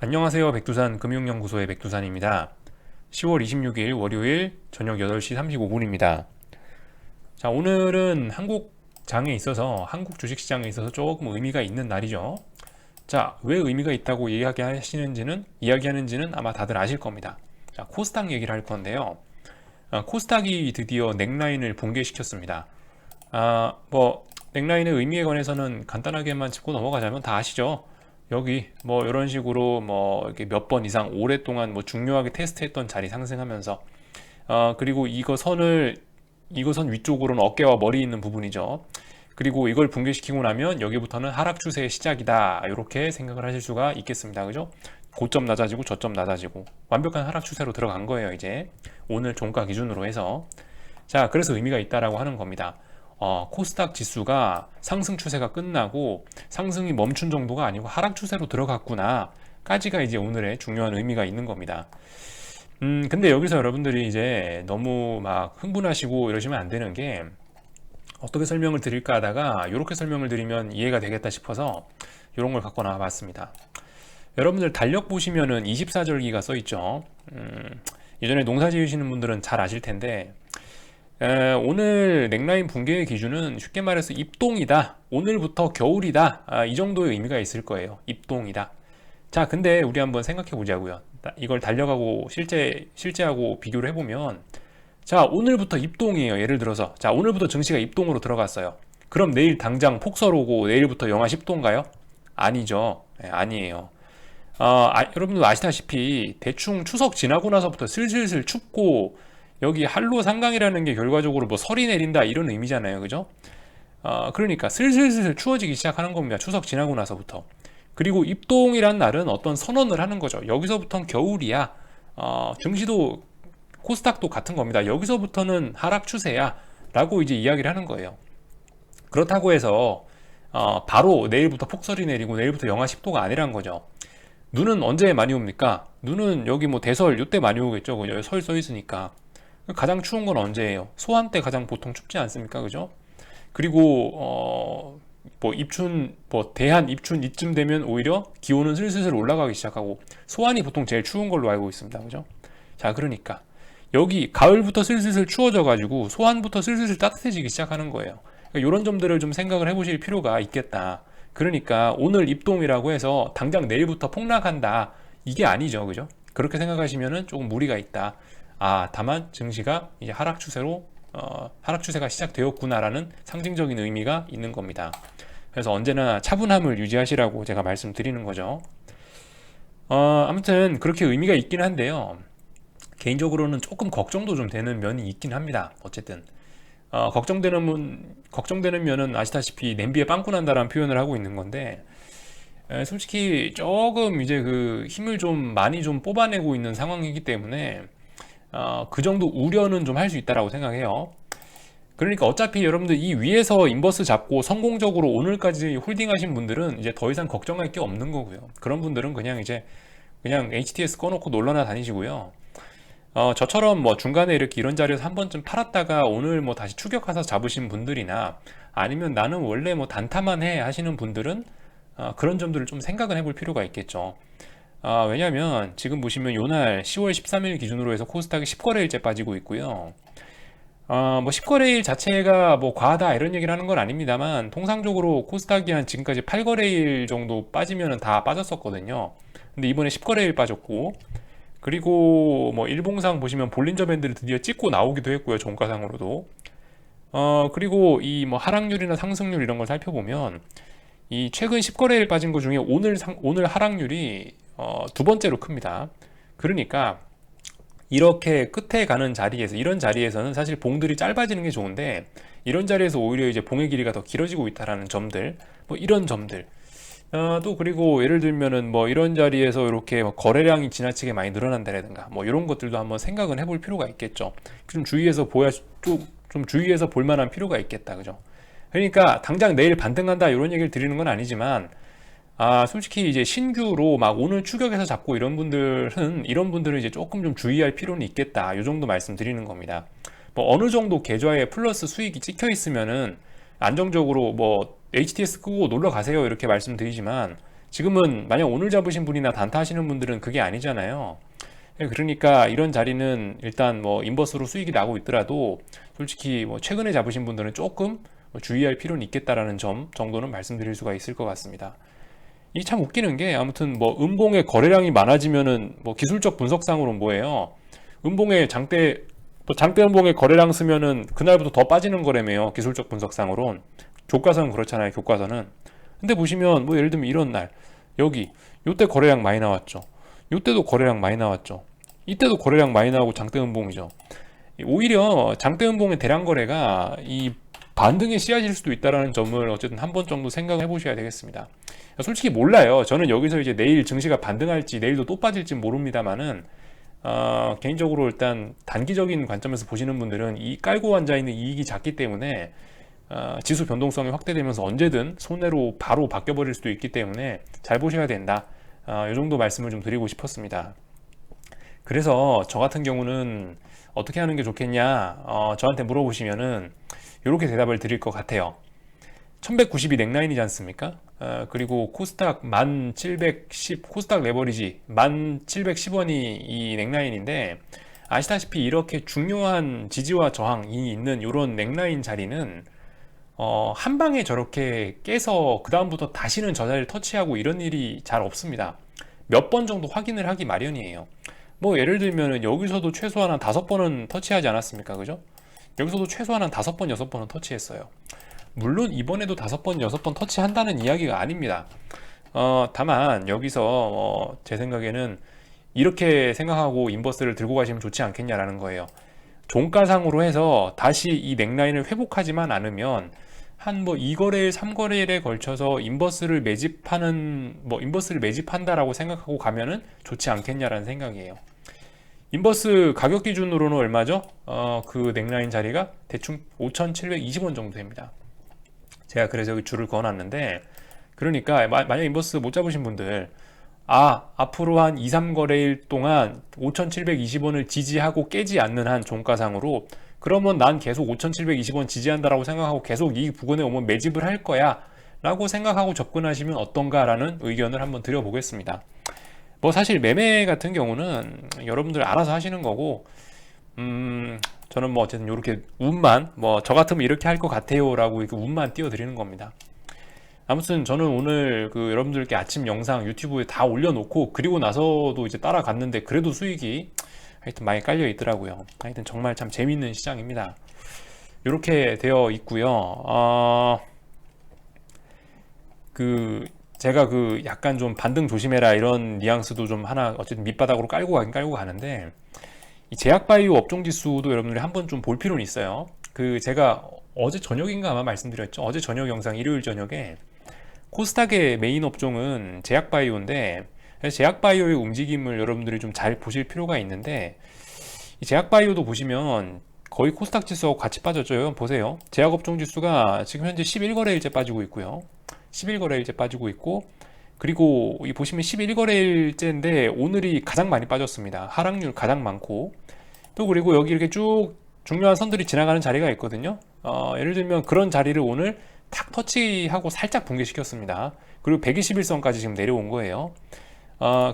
안녕하세요. 백두산 금융연구소의 백두산입니다. 10월 26일 월요일 저녁 8시 35분입니다. 자, 오늘은 한국 주식시장에 있어서 조금 의미가 있는 날이죠. 자, 왜 의미가 있다고 이야기하는지는 아마 다들 아실 겁니다. 자, 코스닥 얘기를 할 건데요. 코스닥이 드디어 넥라인을 붕괴시켰습니다. 넥라인의 의미에 관해서는 간단하게만 짚고 넘어가자면 다 아시죠? 여기 뭐 이런 식으로 뭐 이렇게 몇 번 이상 오랫동안 뭐 중요하게 테스트했던 자리 상승하면서 그리고 이거 선 위쪽으로는 어깨와 머리 있는 부분이죠. 그리고 이걸 붕괴시키고 나면 여기부터는 하락 추세의 시작이다, 이렇게 생각을 하실 수가 있겠습니다. 그죠? 고점 낮아지고 저점 낮아지고 완벽한 하락 추세로 들어간 거예요. 이제 오늘 종가 기준으로 해서. 자, 그래서 의미가 있다라고 하는 겁니다. 코스닥 지수가 상승 추세가 끝나고 상승이 멈춘 정도가 아니고 하락 추세로 들어갔구나 까지가 이제 오늘의 중요한 의미가 있는 겁니다. 근데 여기서 여러분들이 이제 너무 막 흥분하시고 이러시면 안 되는 게, 어떻게 설명을 드릴까 하다가 이렇게 설명을 드리면 이해가 되겠다 싶어서 이런 걸 갖고 나와 봤습니다. 여러분들 달력 보시면은 24절기가 써 있죠. 예전에 농사 지으시는 분들은 잘 아실 텐데, 오늘 넥라인 붕괴의 기준은 쉽게 말해서 입동이다, 오늘부터 겨울이다, 이 정도의 의미가 있을 거예요. 입동이다. 자, 근데 우리 한번 생각해 보자고요. 이걸 달력하고 실제하고 비교를 해보면, 자, 오늘부터 입동이에요. 예를 들어서, 자, 오늘부터 증시가 입동으로 들어갔어요. 그럼 내일 당장 폭설 오고 내일부터 영하 10도인가요? 아니죠. 아니에요. 여러분도 아시다시피 대충 추석 지나고 나서부터 슬슬슬 춥고, 여기 한로상강이라는 게 결과적으로 뭐 설이 내린다 이런 의미잖아요. 그죠? 그러니까 슬슬슬 추워지기 시작하는 겁니다. 추석 지나고 나서부터. 그리고 입동이란 날은 어떤 선언을 하는 거죠. 여기서부터는 겨울이야. 증시도 코스닥도 같은 겁니다. 여기서부터는 하락 추세야 라고 이제 이야기를 하는 거예요. 그렇다고 해서 바로 내일부터 폭설이 내리고 내일부터 영하 10도가 아니란 거죠. 눈은 언제 많이 옵니까? 눈은 여기 뭐 대설 요때 많이 오겠죠. 여기 설 써 있으니까. 가장 추운 건 언제예요? 소환 때 가장 보통 춥지 않습니까? 그죠? 그리고 대한 입춘 이쯤 되면 오히려 기온은 슬슬 올라가기 시작하고, 소환이 보통 제일 추운 걸로 알고 있습니다. 그죠? 자, 그러니까 여기 가을부터 슬슬 추워져 가지고 소환부터 슬슬 따뜻해지기 시작하는 거예요. 그러니까 이런 점들을 좀 생각을 해보실 필요가 있겠다. 그러니까 오늘 입동이라고 해서 당장 내일부터 폭락한다, 이게 아니죠. 그죠? 그렇게 생각하시면은 조금 무리가 있다. 다만 증시가 이제 하락 추세가 시작되었구나라는 상징적인 의미가 있는 겁니다. 그래서 언제나 차분함을 유지하시라고 제가 말씀드리는 거죠. 아무튼 그렇게 의미가 있긴 한데요. 개인적으로는 조금 걱정도 좀 되는 면이 있긴 합니다. 어쨌든 걱정되는 면은 아시다시피 냄비에 빵꾸 난다라는 표현을 하고 있는 건데, 솔직히 조금 이제 그 힘을 좀 많이 좀 뽑아내고 있는 상황이기 때문에 그 정도 우려는 좀 할 수 있다라고 생각해요. 그러니까 어차피 여러분들 이 위에서 인버스 잡고 성공적으로 오늘까지 홀딩하신 분들은 이제 더 이상 걱정할 게 없는 거고요. 그런 분들은 그냥 HTS 꺼놓고 놀러나 다니시고요. 저처럼 뭐 중간에 이렇게 이런 자리에서 한 번쯤 팔았다가 오늘 뭐 다시 추격해서 잡으신 분들이나, 아니면 나는 원래 뭐 단타만 해 하시는 분들은 그런 점들을 좀 생각을 해볼 필요가 있겠죠. 왜냐면 지금 보시면 요날 10월 13일 기준으로 해서 코스닥이 10거래일째 빠지고 있고요. 뭐 10거래일 자체가 뭐 과하다 이런 얘기를 하는 건 아닙니다만, 통상적으로 코스닥이 한 지금까지 8거래일 정도 빠지면 다 빠졌었거든요. 근데 이번에 10거래일 빠졌고, 그리고 뭐 일봉상 보시면 볼린저 밴드를 드디어 찍고 나오기도 했고요. 종가상으로도. 그리고 이 뭐 하락률이나 상승률 이런 걸 살펴보면, 이 최근 10거래일 빠진 것 중에 오늘 하락률이 두 번째로 큽니다. 그러니까 이렇게 끝에 가는 자리에서, 이런 자리에서는 사실 봉들이 짧아지는 게 좋은데, 이런 자리에서 오히려 이제 봉의 길이가 더 길어지고 있다라는 점들, 뭐 이런 점들. 또 그리고 예를 들면은 뭐 이런 자리에서 이렇게 뭐 거래량이 지나치게 많이 늘어난다라든가 뭐 이런 것들도 한번 생각은 해볼 필요가 있겠죠. 좀 주의해서 볼 만한 필요가 있겠다. 그죠? 그러니까 당장 내일 반등한다 이런 얘기를 드리는 건 아니지만, 솔직히 이제 신규로 막 오늘 추격해서 잡고 이런 분들은 이제 조금 좀 주의할 필요는 있겠다. 이 정도 말씀드리는 겁니다. 뭐 어느 정도 계좌에 플러스 수익이 찍혀 있으면은 안정적으로 뭐 HTS 끄고 놀러 가세요 이렇게 말씀드리지만, 지금은 만약 오늘 잡으신 분이나 단타 하시는 분들은 그게 아니잖아요. 그러니까 이런 자리는 일단 뭐 인버스로 수익이 나고 있더라도 솔직히 뭐 최근에 잡으신 분들은 조금 주의할 필요는 있겠다라는 점 정도는 말씀드릴 수가 있을 것 같습니다. 이 참 웃기는 게 아무튼 뭐 음봉의 거래량이 많아지면은 뭐 기술적 분석상으로는 뭐예요? 음봉의 장대 장대 음봉의 거래량 쓰면은 그날부터 더 빠지는 거라며요. 기술적 분석상으론. 교과서는 그렇잖아요. 교과서는. 근데 보시면 뭐 예를 들면 이런 날 여기 요때 거래량 많이 나왔죠. 요때도 거래량 많이 나왔죠. 이때도 거래량 많이 나오고 장대 음봉이죠. 오히려 장대 음봉의 대량 거래가 이 반등의 씨앗일 수도 있다는 점을 어쨌든 한 번 정도 생각해 보셔야 되겠습니다. 솔직히 몰라요. 저는 여기서 이제 내일 증시가 반등할지 내일도 또 빠질지 모릅니다만은 개인적으로 일단 단기적인 관점에서 보시는 분들은 이 깔고 앉아 있는 이익이 작기 때문에 지수 변동성이 확대되면서 언제든 손해로 바로 바뀌어 버릴 수도 있기 때문에 잘 보셔야 된다. 이 정도 말씀을 좀 드리고 싶었습니다. 그래서 저 같은 경우는 어떻게 하는 게 좋겠냐 저한테 물어보시면은 이렇게 대답을 드릴 것 같아요. 1190이 넥라인이지 않습니까? 그리고 코스닥 1710 코스닥 레버리지 1710원이 이 넥라인인데 아시다시피 이렇게 중요한 지지와 저항이 있는 이런 넥라인 자리는 한 방에 저렇게 깨서 그 다음부터 다시는 저 자리를 터치하고 이런 일이 잘 없습니다. 몇 번 정도 확인을 하기 마련이에요. 뭐 예를 들면 여기서도 최소한 한 5번은 터치하지 않았습니까? 그죠? 여기서도 최소한 한 5번, 6번은 터치했어요. 물론 이번에도 5번, 6번 터치한다는 이야기가 아닙니다. 다만 여기서 제 생각에는 이렇게 생각하고 인버스를 들고 가시면 좋지 않겠냐라는 거예요. 종가상으로 해서 다시 이 넥라인을 회복하지만 않으면 한 뭐 2거래일, 3거래일에 걸쳐서 인버스를 매집한다라고 생각하고 가면은 좋지 않겠냐라는 생각이에요. 인버스 가격 기준으로는 얼마죠? 그 넥라인 자리가 대충 5,720원 정도 됩니다. 제가 그래서 여기 줄을 그어놨는데, 그러니까 만약 인버스 못 잡으신 분들 앞으로 한 2, 3거래일 동안 5,720원을 지지하고 깨지 않는 한 종가상으로 그러면 난 계속 5,720원 지지한다라고 생각하고 계속 이 부근에 오면 매집을 할 거야 라고 생각하고 접근하시면 어떤가라는 의견을 한번 드려보겠습니다. 뭐 사실 매매 같은 경우는 여러분들 알아서 하시는 거고 저는 뭐 어쨌든 이렇게 운만 뭐 저 같으면 이렇게 할 것 같아요 라고 이렇게 운만 띄워드리는 겁니다. 아무튼 저는 오늘 그 여러분들께 아침 영상 유튜브에 다 올려놓고 그리고 나서도 이제 따라갔는데 그래도 수익이 하여튼 많이 깔려 있더라고요. 하여튼 정말 참 재밌는 시장입니다. 이렇게 되어 있고요. 제가 약간 좀 반등 조심해라 이런 뉘앙스도 좀 하나 어쨌든 밑바닥으로 깔고 가긴 깔고 가는데, 이 제약바이오 업종 지수도 여러분들이 한번 좀 볼 필요는 있어요. 제가 어제 저녁인가 아마 말씀드렸죠. 어제 저녁 영상 일요일 저녁에 코스닥의 메인 업종은 제약바이오인데, 제약바이오의 움직임을 여러분들이 좀 잘 보실 필요가 있는데, 이 제약바이오도 보시면 거의 코스닥 지수하고 같이 빠졌죠. 보세요. 제약업종 지수가 지금 현재 11거래일째 빠지고 있고요. 11거래일째 빠지고 있고, 그리고 이 보시면 11거래일째인데 오늘이 가장 많이 빠졌습니다. 하락률 가장 많고, 또 그리고 여기 이렇게 쭉 중요한 선들이 지나가는 자리가 있거든요. 예를 들면 그런 자리를 오늘 탁 터치하고 살짝 붕괴시켰습니다. 그리고 121선까지 지금 내려온 거예요.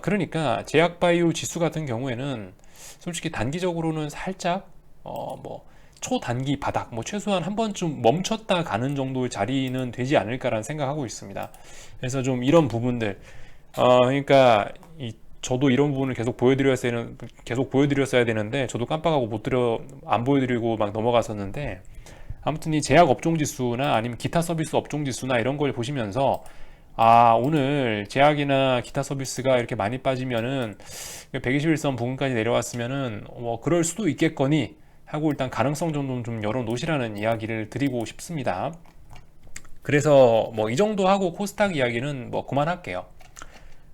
그러니까 제약바이오 지수 같은 경우에는 솔직히 단기적으로는 살짝 뭐 초단기 바닥, 뭐 최소한 한 번쯤 멈췄다 가는 정도의 자리는 되지 않을까라는 생각하고 있습니다. 그래서 좀 이런 부분들, 그러니까 저도 이런 부분을 계속 보여드렸어야 되는데 저도 깜빡하고 안 보여드리고 막 넘어갔었는데, 아무튼 이 제약 업종 지수나 아니면 기타 서비스 업종 지수나 이런 걸 보시면서 오늘 제약이나 기타 서비스가 이렇게 많이 빠지면은 121선 부근까지 내려왔으면은 뭐 그럴 수도 있겠거니 하고 일단 가능성 정도는 좀 열어놓으시라는 이야기를 드리고 싶습니다. 그래서 뭐 이 정도 하고 코스닥 이야기는 뭐 그만할게요.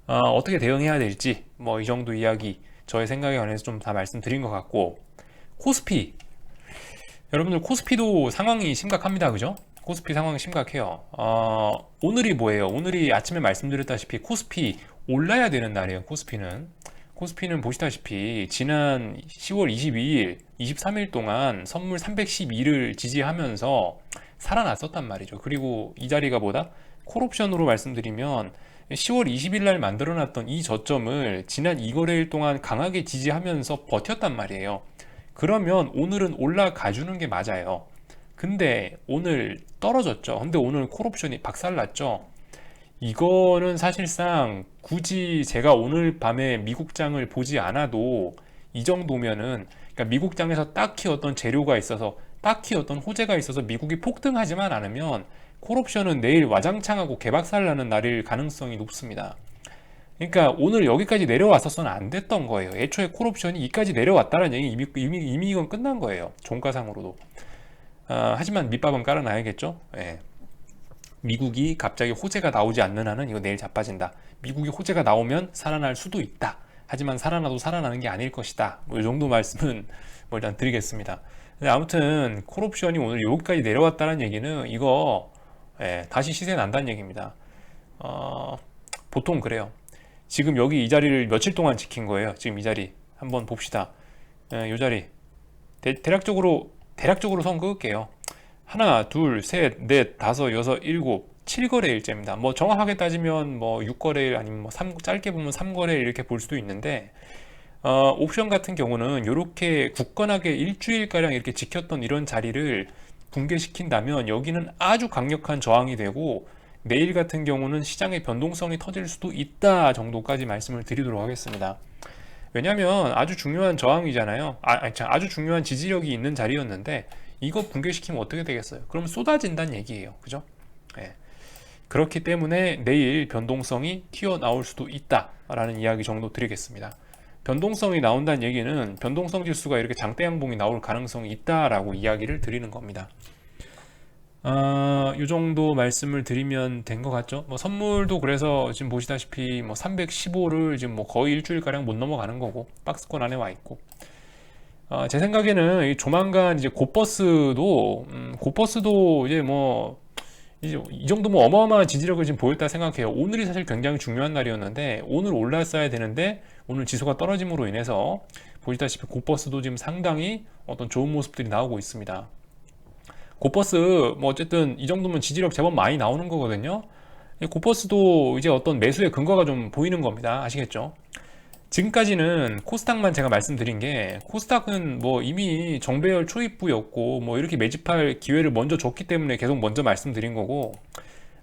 어떻게 대응해야 될지 뭐 이 정도 이야기 저의 생각에 관해서 좀 다 말씀드린 것 같고, 코스피 여러분들 코스피도 상황이 심각합니다. 그죠? 코스피 상황이 심각해요. 오늘이 뭐예요? 오늘이 아침에 말씀드렸다시피 코스피 올라야 되는 날이에요. 코스피는 보시다시피 지난 10월 22일, 23일 동안 선물 312를 지지하면서 살아났었단 말이죠. 그리고 이 자리가 뭐다? 콜옵션으로 말씀드리면 10월 20일 날 만들어놨던 이 저점을 지난 2거래일 동안 강하게 지지하면서 버텼단 말이에요. 그러면 오늘은 올라가 주는 게 맞아요. 근데 오늘 떨어졌죠. 근데 오늘 콜옵션이 박살났죠. 이거는 사실상 굳이 제가 오늘 밤에 미국장을 보지 않아도 이 정도면은, 그러니까 미국장에서 딱히 어떤 재료가 있어서, 딱히 어떤 호재가 있어서 미국이 폭등하지만 않으면 콜옵션은 내일 와장창하고 개박살 나는 날일 가능성이 높습니다. 그러니까 오늘 여기까지 내려왔었어는 안 됐던 거예요. 애초에 콜옵션이 이까지 내려왔다는 얘기 이미 이건 끝난 거예요. 종가상으로도. 하지만 밑밥은 깔아놔야겠죠. 예. 미국이 갑자기 호재가 나오지 않는 한은 이거 내일 자빠진다. 미국이 호재가 나오면 살아날 수도 있다. 하지만 살아나도 살아나는 게 아닐 것이다. 뭐 이 정도 말씀은 뭐 일단 드리겠습니다. 근데 아무튼 콜옵션이 오늘 여기까지 내려왔다는 얘기는 이거 다시 시세 난다는 얘기입니다. 보통 그래요. 지금 여기 이 자리를 며칠 동안 지킨 거예요. 지금 이 자리 한번 봅시다. 이 자리 대략적으로 선 그을게요. 하나, 둘, 셋, 넷, 다섯, 여섯, 일곱, 7거래일째입니다. 뭐 정확하게 따지면 뭐 6거래일 아니면 뭐 짧게 보면 3거래일 이렇게 볼 수도 있는데, 옵션 같은 경우는 이렇게 굳건하게 일주일가량 이렇게 지켰던 이런 자리를 붕괴시킨다면 여기는 아주 강력한 저항이 되고, 내일 같은 경우는 시장의 변동성이 터질 수도 있다 정도까지 말씀을 드리도록 하겠습니다. 왜냐면 아주 중요한 저항이잖아요. 아주 중요한 지지력이 있는 자리였는데 이거 붕괴시키면 어떻게 되겠어요? 그럼 쏟아진다는 얘기예요. 그죠? 예. 그렇기 때문에 내일 변동성이 튀어나올 수도 있다라는 이야기 정도 드리겠습니다. 변동성이 나온다는 얘기는 변동성 지수가 이렇게 장대 양봉이 나올 가능성이 있다라고 이야기를 드리는 겁니다. 이 정도 말씀을 드리면 된 것 같죠? 뭐 선물도 그래서 지금 보시다시피 뭐 315를 지금 뭐 거의 일주일가량 못 넘어가는 거고 박스권 안에 와 있고, 제 생각에는 조만간 이제 곧버스도 이제 뭐 이제 이 정도면 어마어마한 지지력을 지금 보였다 생각해요. 오늘이 사실 굉장히 중요한 날이었는데 오늘 올랐어야 되는데 오늘 지수가 떨어짐으로 인해서 보시다시피 곧버스도 지금 상당히 어떤 좋은 모습들이 나오고 있습니다. 곧버스 뭐 어쨌든 이 정도면 지지력 제법 많이 나오는 거거든요. 곧버스도 이제 어떤 매수의 근거가 좀 보이는 겁니다. 아시겠죠? 지금까지는 코스닥만 제가 말씀드린 게, 코스닥은 뭐 이미 정배열 초입부였고 뭐 이렇게 매집할 기회를 먼저 줬기 때문에 계속 먼저 말씀드린 거고,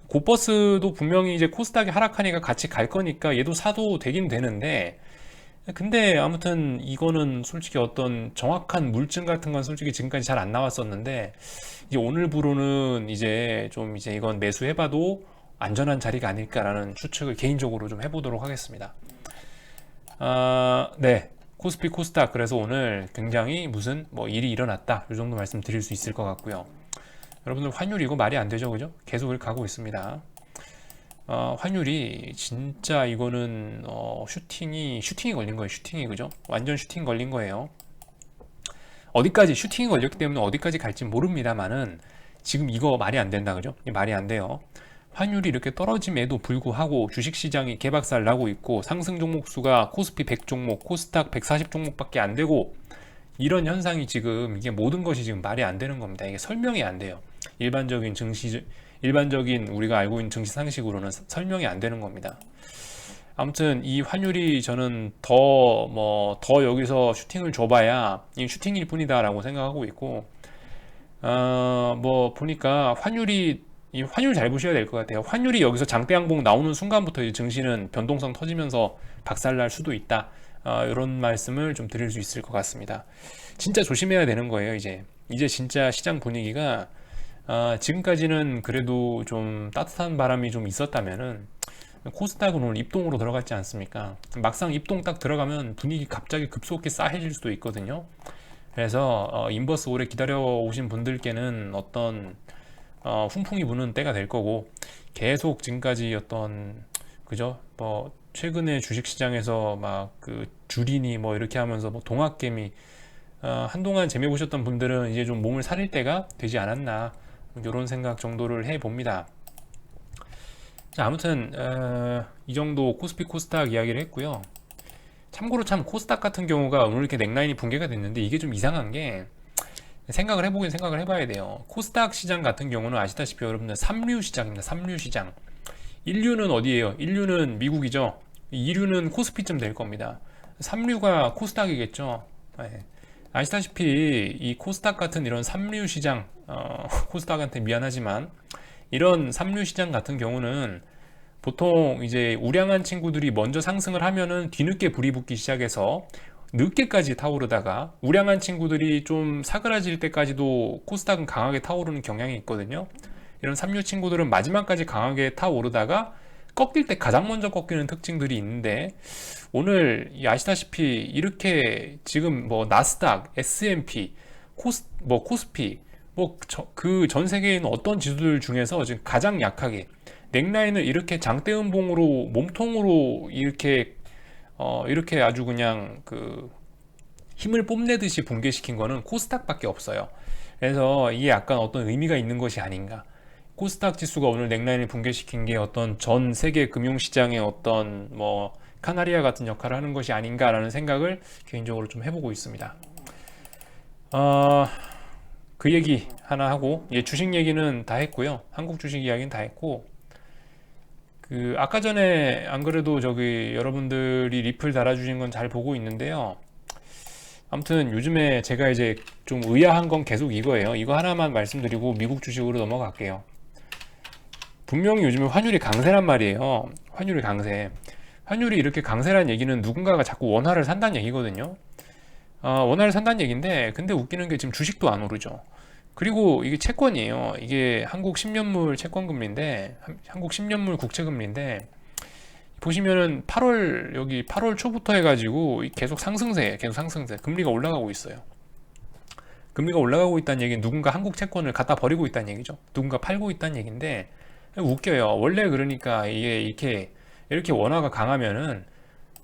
곧버스도 분명히 이제 코스닥이 하락하니까 같이 갈 거니까 얘도 사도 되긴 되는데, 근데 아무튼 이거는 솔직히 어떤 정확한 물증 같은 건 솔직히 지금까지 잘 안 나왔었는데, 이제 오늘부로는 이제 좀 이제 이건 매수해봐도 안전한 자리가 아닐까라는 추측을 개인적으로 좀 해보도록 하겠습니다. 네. 코스피 코스닥 그래서 오늘 굉장히 무슨 뭐 일이 일어났다 이 정도 말씀 드릴 수 있을 것 같고요. 여러분들 환율 이거 말이 안 되죠, 그죠? 계속 이렇게 가고 있습니다. 환율이 진짜 이거는 슈팅이 걸린 거예요. 슈팅이, 그죠? 완전 슈팅 걸린 거예요. 어디까지 슈팅이 걸렸기 때문에 어디까지 갈지 모릅니다만은 지금 이거 말이 안 된다, 그죠? 말이 안 돼요. 환율이 이렇게 떨어짐에도 불구하고 주식시장이 개박살 나고 있고 상승 종목 수가 코스피 100종목, 코스닥 140 종목밖에 안 되고, 이런 현상이 지금 이게 모든 것이 지금 말이 안 되는 겁니다. 이게 설명이 안 돼요. 일반적인 우리가 알고 있는 증시 상식으로는 설명이 안 되는 겁니다. 아무튼 이 환율이 저는 더 여기서 슈팅을 줘봐야 이 슈팅일 뿐이다라고 생각하고 있고, 뭐 보니까 이 환율 잘 보셔야 될 것 같아요. 환율이 여기서 장대 양봉 나오는 순간부터 이제 증시는 변동성 터지면서 박살날 수도 있다. 이런 말씀을 좀 드릴 수 있을 것 같습니다. 진짜 조심해야 되는 거예요. 이제 진짜 시장 분위기가 지금까지는 그래도 좀 따뜻한 바람이 좀 있었다면은, 코스닥은 오늘 입동으로 들어갔지 않습니까? 막상 입동 딱 들어가면 분위기 갑자기 급속히 싸해질 수도 있거든요. 그래서 인버스 오래 기다려 오신 분들께는 어떤 훈풍이 부는 때가 될 거고, 계속 지금까지 어떤 그죠? 뭐 최근에 주식시장에서 막 그 주린이 뭐 이렇게 하면서 뭐 동학개미 한동안 재미 보셨던 분들은 이제 좀 몸을 사릴 때가 되지 않았나, 이런 생각 정도를 해 봅니다. 자, 아무튼 이 정도 코스피 코스닥 이야기를 했고요. 참고로 참 코스닥 같은 경우가 오늘 이렇게 넥라인이 붕괴가 됐는데 이게 좀 이상한 게, 생각을 해봐야 돼요. 코스닥 시장 같은 경우는 아시다시피 여러분들 삼류 시장입니다. 삼류 시장. 1류는 어디예요? 1류는 미국이죠. 2류는 코스피쯤 될 겁니다. 3류가 코스닥이겠죠. 네. 아시다시피 이 코스닥 같은 이런 3류 시장, 코스닥한테 미안하지만 이런 3류 시장 같은 경우는 보통 이제 우량한 친구들이 먼저 상승을 하면은 뒤늦게 불이 붙기 시작해서 늦게까지 타오르다가 우량한 친구들이 좀 사그라질 때까지도 코스닥은 강하게 타오르는 경향이 있거든요. 이런 3류 친구들은 마지막까지 강하게 타오르다가 꺾일 때 가장 먼저 꺾이는 특징들이 있는데 오늘 아시다시피 이렇게 지금 뭐 나스닥, S&P, 코스피 뭐 그 전 세계에 있는 어떤 지수들 중에서 지금 가장 약하게 넥라인을 이렇게 장대음봉으로 몸통으로 이렇게 아주 그냥 그 힘을 뽐내듯이 붕괴시킨 거는 코스닥밖에 없어요. 그래서 이게 약간 어떤 의미가 있는 것이 아닌가. 코스닥 지수가 오늘 넥라인을 붕괴시킨 게 어떤 전 세계 금융시장의 어떤 뭐 카나리아 같은 역할을 하는 것이 아닌가라는 생각을 개인적으로 좀 해보고 있습니다. 그 얘기 하나 하고, 주식 얘기는 다 했고요. 한국 주식 이야기는 다 했고, 그 아까 전에 안 그래도 저기 여러분들이 리플 달아주신 건 잘 보고 있는데요. 아무튼 요즘에 제가 이제 좀 의아한 건 계속 이거예요. 이거 하나만 말씀드리고 미국 주식으로 넘어갈게요. 분명히 요즘에 환율이 강세란 말이에요. 환율이 강세. 환율이 이렇게 강세란 얘기는 누군가가 자꾸 원화를 산다는 얘기거든요. 원화를 산다는 얘기인데, 근데 웃기는 게 지금 주식도 안 오르죠. 그리고 이게 채권이에요. 이게 한국 10년물 채권금리인데, 한국 10년물 국채금리인데, 보시면은 8월 초부터 해가지고 계속 상승세, 금리가 올라가고 있어요. 금리가 올라가고 있다는 얘기는 누군가 한국 채권을 갖다 버리고 있다는 얘기죠. 누군가 팔고 있다는 얘기인데, 웃겨요. 원래 그러니까 이게 이렇게 원화가 강하면은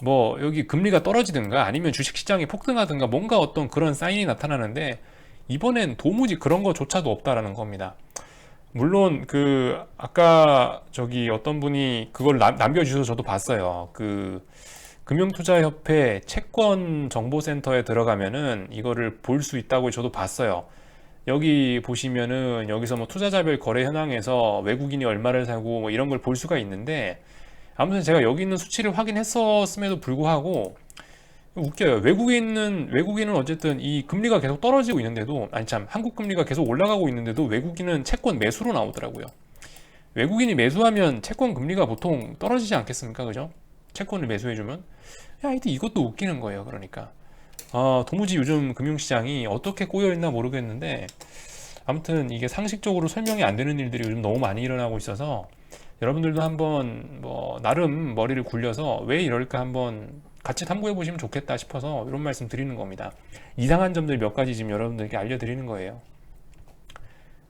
뭐 여기 금리가 떨어지든가 아니면 주식시장이 폭등하든가 뭔가 어떤 그런 사인이 나타나는데 이번엔 도무지 그런 거조차도 없다라는 겁니다. 물론 그 아까 저기 어떤 분이 그걸 남겨주셔서 저도 봤어요. 그 금융투자협회 채권정보센터에 들어가면은 이거를 볼 수 있다고 저도 봤어요. 여기 보시면은 여기서 뭐 투자자별 거래 현황에서 외국인이 얼마를 사고 뭐 이런 걸 볼 수가 있는데 아무튼 제가 여기 있는 수치를 확인했었음에도 불구하고 웃겨요. 외국인은 어쨌든 이 금리가 계속 떨어지고 있는데도 한국 금리가 계속 올라가고 있는데도 외국인은 채권 매수로 나오더라고요. 외국인이 매수하면 채권 금리가 보통 떨어지지 않겠습니까? 그죠? 채권을 매수해주면 하여튼 이것도 웃기는 거예요. 그러니까 도무지 요즘 금융시장이 어떻게 꼬여있나 모르겠는데 아무튼 이게 상식적으로 설명이 안 되는 일들이 요즘 너무 많이 일어나고 있어서 여러분들도 한번 뭐 나름 머리를 굴려서 왜 이럴까 한번 같이 탐구해 보시면 좋겠다 싶어서 이런 말씀 드리는 겁니다. 이상한 점들 몇 가지 지금 여러분들께 알려드리는 거예요.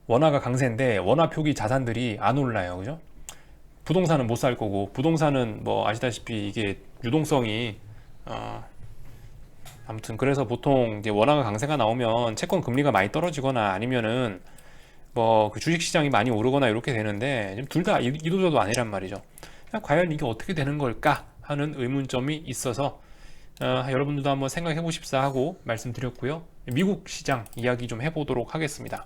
원화가 강세인데 원화 표기 자산들이 안 올라요. 그죠? 부동산은 못 살 거고 부동산은 뭐 아시다시피 이게 유동성이 아무튼 그래서 보통 이제 원화가 강세가 나오면 채권 금리가 많이 떨어지거나 아니면은 뭐 그 주식 시장이 많이 오르거나 이렇게 되는데 둘 다 이도저도 아니란 말이죠. 과연 이게 어떻게 되는 걸까 하는 의문점이 있어서 여러분들도 한번 생각해 보십사 하고 말씀드렸고요. 미국 시장 이야기 좀 해보도록 하겠습니다.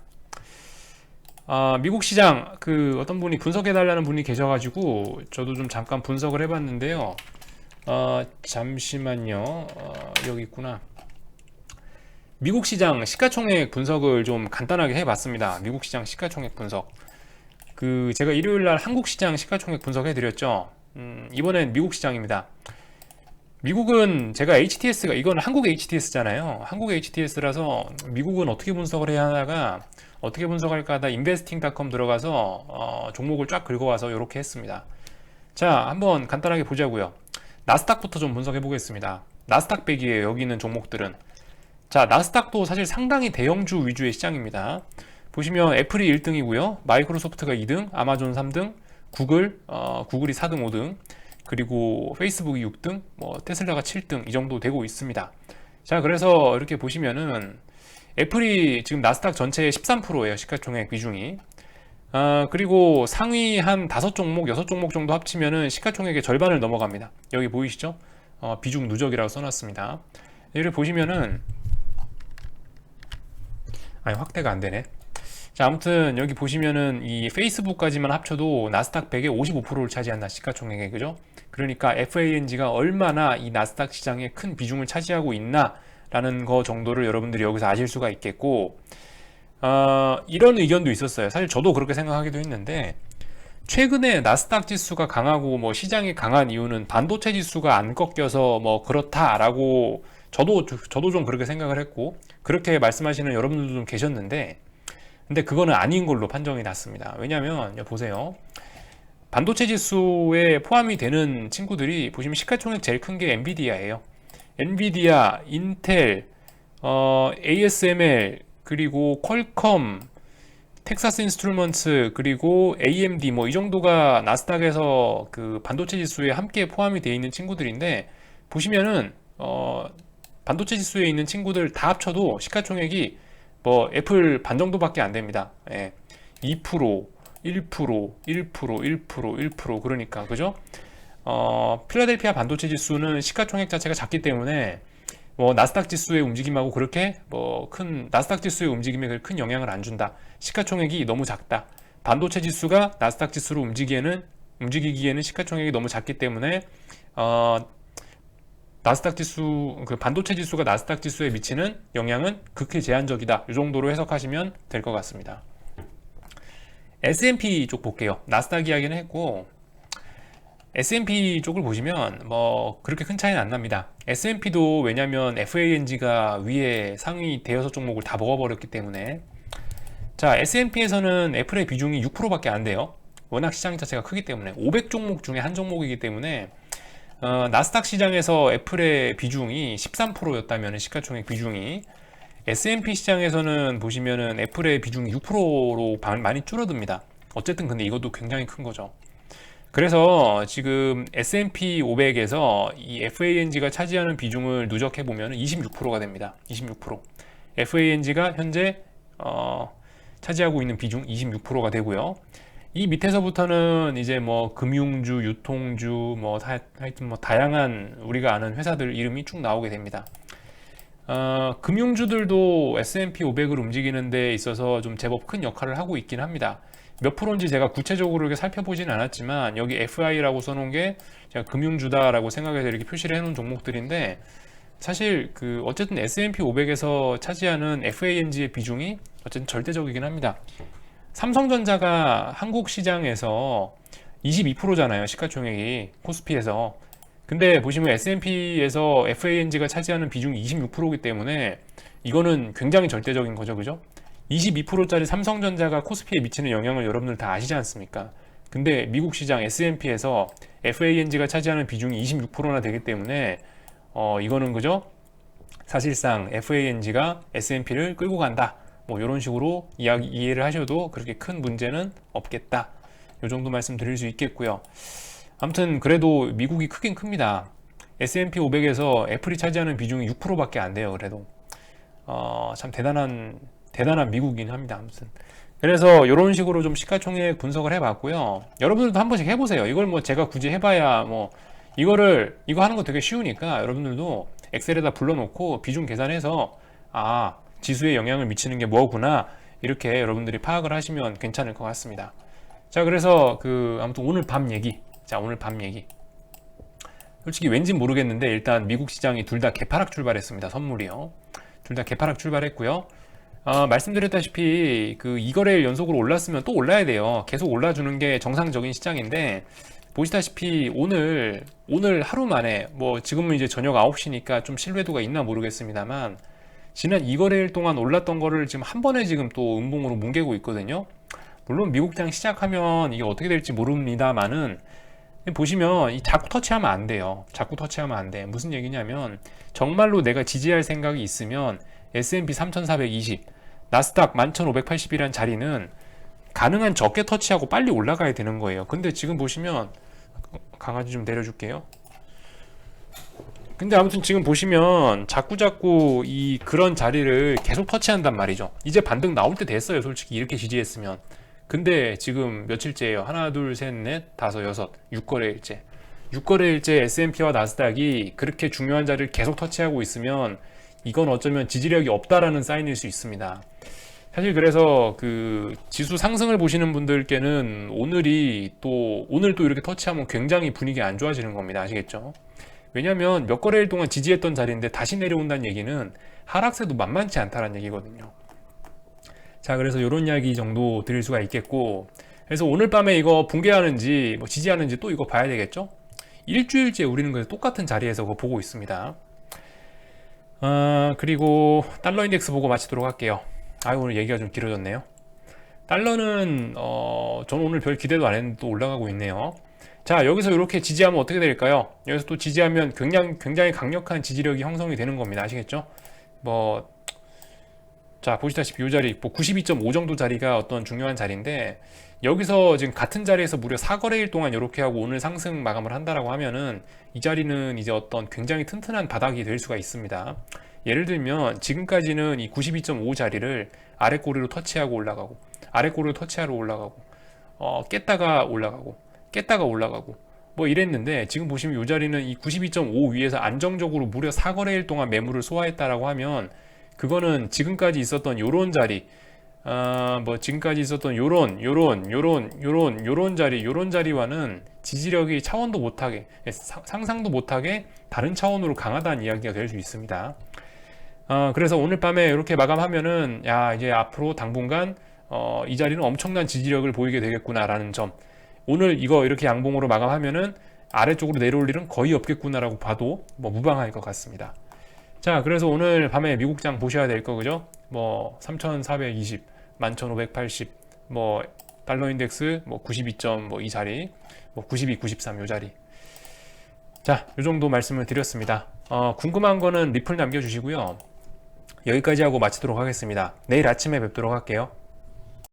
미국 시장 그 어떤 분이 분석해 달라는 분이 계셔가지고 저도 좀 잠깐 분석을 해봤는데요. 잠시만요. 여기 있구나. 미국 시장 시가총액 분석을 좀 간단하게 해봤습니다. 미국 시장 시가총액 분석. 그 제가 일요일 날 한국 시장 시가총액 분석해 드렸죠. 이번엔 미국 시장입니다. 미국은 제가 HTS가 이건 한국 HTS잖아요. 한국 HTS라서 미국은 어떻게 분석을 해야 하다가 어떻게 분석할까 하다 investing.com 들어가서 종목을 쫙 긁어와서 이렇게 했습니다. 자, 한번 간단하게 보자고요. 나스닥부터 좀 분석해 보겠습니다. 나스닥 100이에요. 여기 있는 종목들은. 자, 나스닥도 사실 상당히 대형주 위주의 시장입니다. 보시면 애플이 1등이고요. 마이크로소프트가 2등, 아마존 3등, 구글이 4등, 5등, 그리고 페이스북이 6등, 뭐 테슬라가 7등 이 정도 되고 있습니다. 자, 그래서 이렇게 보시면은 애플이 지금 나스닥 전체의 13%예요. 시가총액 비중이. 그리고 상위 한 5종목, 6종목 정도 합치면은 시가총액의 절반을 넘어갑니다. 여기 보이시죠? 비중 누적이라고 써놨습니다. 여기를 보시면은 확대가 안 되네. 자, 아무튼 여기 보시면은 이 페이스북까지만 합쳐도 나스닥 100의 55%를 차지한다, 시가총액에. 그죠? 그러니까 FANG가 얼마나 이 나스닥 시장에 큰 비중을 차지하고 있나라는 거 정도를 여러분들이 여기서 아실 수가 있겠고, 이런 의견도 있었어요. 사실 저도 그렇게 생각하기도 했는데, 최근에 나스닥 지수가 강하고 뭐 시장이 강한 이유는 반도체 지수가 안 꺾여서 뭐 그렇다라고 저도 좀 그렇게 생각을 했고, 그렇게 말씀하시는 여러분들도 좀 계셨는데, 근데 그거는 아닌 걸로 판정이 났습니다. 왜냐면 보세요. 반도체 지수에 포함이 되는 친구들이 보시면 시가총액 제일 큰 게 엔비디아예요. 엔비디아, 인텔, ASML, 그리고 퀄컴, 텍사스 인스트루먼트, 그리고 AMD 뭐 이 정도가 나스닥에서 그 반도체 지수에 함께 포함이 되어 있는 친구들인데, 보시면은 반도체 지수에 있는 친구들 다 합쳐도 시가총액이 뭐 애플 반 정도밖에 안 됩니다. 예. 2%, 1%, 1%, 1%, 1% 그러니까 그죠? 필라델피아 반도체 지수는 시가총액 자체가 작기 때문에 뭐 나스닥 지수의 움직임하고 그렇게 뭐 큰 나스닥 지수의 움직임에 큰 영향을 안 준다. 시가총액이 너무 작다. 반도체 지수가 나스닥 지수로 움직이기에는 시가총액이 너무 작기 때문에 나스닥 지수, 그 반도체 지수가 나스닥 지수에 미치는 영향은 극히 제한적이다. 이 정도로 해석하시면 될 것 같습니다. S&P 쪽 볼게요. 나스닥 이야기는 했고, S&P 쪽을 보시면 뭐 그렇게 큰 차이는 안 납니다. S&P도 왜냐면 FANG가 위에 상위 대여섯 종목을 다 먹어버렸기 때문에. 자, S&P에서는 애플의 비중이 6%밖에 안 돼요. 워낙 시장 자체가 크기 때문에 500 종목 중에 한 종목이기 때문에 나스닥 시장에서 애플의 비중이 13%였다면 시가총액 비중이, S&P 시장에서는 보시면은 애플의 비중이 6%로 많이 줄어듭니다. 어쨌든 근데 이것도 굉장히 큰 거죠. 그래서 지금 S&P 500에서 이 FANG가 차지하는 비중을 누적해 보면 26%가 됩니다. 26%. FANG가 현재 차지하고 있는 비중 26%가 되고요. 이 밑에서부터는 이제 뭐 금융주, 유통주, 뭐 하여튼 뭐 다양한 우리가 아는 회사들 이름이 쭉 나오게 됩니다. 금융주들도 S&P 500을 움직이는 데 있어서 좀 제법 큰 역할을 하고 있긴 합니다. 몇 프로인지 제가 구체적으로 이렇게 살펴보진 않았지만 여기 FI라고 써놓은 게 제가 금융주다라고 생각해서 이렇게 표시를 해놓은 종목들인데, 사실 그 어쨌든 S&P 500에서 차지하는 FANG의 비중이 어쨌든 절대적이긴 합니다. 삼성전자가 한국 시장에서 22%잖아요. 시가총액이 코스피에서. 근데 보시면 S&P에서 FANG가 차지하는 비중이 26%이기 때문에 이거는 굉장히 절대적인 거죠. 그죠? 22%짜리 삼성전자가 코스피에 미치는 영향을 여러분들 다 아시지 않습니까? 근데 미국 시장 S&P에서 FANG가 차지하는 비중이 26%나 되기 때문에 이거는 그죠? 사실상 FANG가 S&P를 끌고 간다. 뭐 이런 식으로 이해를 하셔도 그렇게 큰 문제는 없겠다. 이 정도 말씀드릴 수 있겠고요. 아무튼 그래도 미국이 크긴 큽니다. S&P 500에서 애플이 차지하는 비중이 6%밖에 안 돼요. 그래도 참 대단한 미국이긴 합니다. 아무튼 그래서 이런 식으로 좀 시가총액 분석을 해봤고요. 여러분들도 한 번씩 해보세요. 이걸 뭐 제가 굳이 해봐야 뭐 이거 하는 거 되게 쉬우니까 여러분들도 엑셀에다 불러놓고 비중 계산해서 지수에 영향을 미치는 게 뭐구나, 이렇게 여러분들이 파악을 하시면 괜찮을 것 같습니다. 자, 그래서 아무튼 오늘 밤 얘기. 솔직히 왠진 모르겠는데 일단 미국 시장이 둘 다 개파락 출발했습니다. 선물이요. 둘 다 개파락 출발했고요. 말씀드렸다시피 2거래일 연속으로 올랐으면 또 올라야 돼요. 계속 올라주는 게 정상적인 시장인데, 보시다시피 오늘 하루 만에, 뭐 지금은 이제 저녁 9시니까 좀 신뢰도가 있나 모르겠습니다만, 지난 2거래일 동안 올랐던 거를 지금 한 번에 지금 또 음봉으로 뭉개고 있거든요. 물론 미국장 시작하면 이게 어떻게 될지 모릅니다만은, 보시면 자꾸 터치하면 안 돼요. 자꾸 터치하면 안 돼. 무슨 얘기냐면, 정말로 내가 지지할 생각이 있으면 S&P 3420, 나스닥 11580이라는 자리는 가능한 적게 터치하고 빨리 올라가야 되는 거예요. 근데 지금 보시면, 강아지 좀 내려줄게요. 근데 아무튼 지금 보시면 자꾸 그런 자리를 계속 터치한단 말이죠. 이제 반등 나올 때 됐어요. 솔직히 이렇게 지지했으면. 근데 지금 며칠째예요? 하나, 둘, 셋, 넷, 다섯, 여섯, 6거래일째. 6거래일째 S&P와 나스닥이 그렇게 중요한 자리를 계속 터치하고 있으면 이건 어쩌면 지지력이 없다라는 사인일 수 있습니다. 사실 그래서 그 지수 상승을 보시는 분들께는 오늘 또 이렇게 터치하면 굉장히 분위기 안 좋아지는 겁니다. 아시겠죠? 왜냐하면 몇 거래일 동안 지지했던 자리인데 다시 내려온다는 얘기는 하락세도 만만치 않다는 얘기거든요. 자, 그래서 이런 이야기 정도 드릴 수가 있겠고, 그래서 오늘 밤에 이거 붕괴하는지 뭐 지지하는지 또 이거 봐야 되겠죠? 일주일째 우리는 그래서 똑같은 자리에서 그거 보고 있습니다. 그리고 달러 인덱스 보고 마치도록 할게요. 오늘 얘기가 좀 길어졌네요. 달러는 저는 오늘 별 기대도 안 했는데 또 올라가고 있네요. 자, 여기서 이렇게 지지하면 어떻게 될까요? 여기서 또 지지하면 굉장히 강력한 지지력이 형성이 되는 겁니다. 아시겠죠? 자, 보시다시피 이 자리, 92.5 정도 자리가 어떤 중요한 자리인데, 여기서 지금 같은 자리에서 무려 4거래일 동안 이렇게 하고 오늘 상승 마감을 한다라고 하면은, 이 자리는 이제 어떤 굉장히 튼튼한 바닥이 될 수가 있습니다. 예를 들면, 지금까지는 이 92.5 자리를 아래 꼬리로 터치하고 올라가고, 아래 꼬리로 터치하러 올라가고, 깼다가 올라가고, 깼다가 올라가고, 뭐 이랬는데, 지금 보시면 이 자리는 이 92.5 위에서 안정적으로 무려 4거래일 동안 매물을 소화했다라고 하면, 그거는 지금까지 있었던 요런 자리, 지금까지 있었던 요런 자리와는 지지력이 차원도 못하게, 상상도 못하게 다른 차원으로 강하다는 이야기가 될 수 있습니다. 그래서 오늘 밤에 이렇게 마감하면은, 이제 앞으로 당분간, 이 자리는 엄청난 지지력을 보이게 되겠구나라는 점. 오늘 이거 이렇게 양봉으로 마감하면은 아래쪽으로 내려올 일은 거의 없겠구나라고 봐도 뭐 무방할 것 같습니다. 자, 그래서 오늘 밤에 미국장 보셔야 될 거, 그죠? 3,420, 11,580, 달러 인덱스, 92점, 이 자리, 92, 93, 요 자리. 자, 요 정도 말씀을 드렸습니다. 궁금한 거는 리플 남겨주시고요. 여기까지 하고 마치도록 하겠습니다. 내일 아침에 뵙도록 할게요.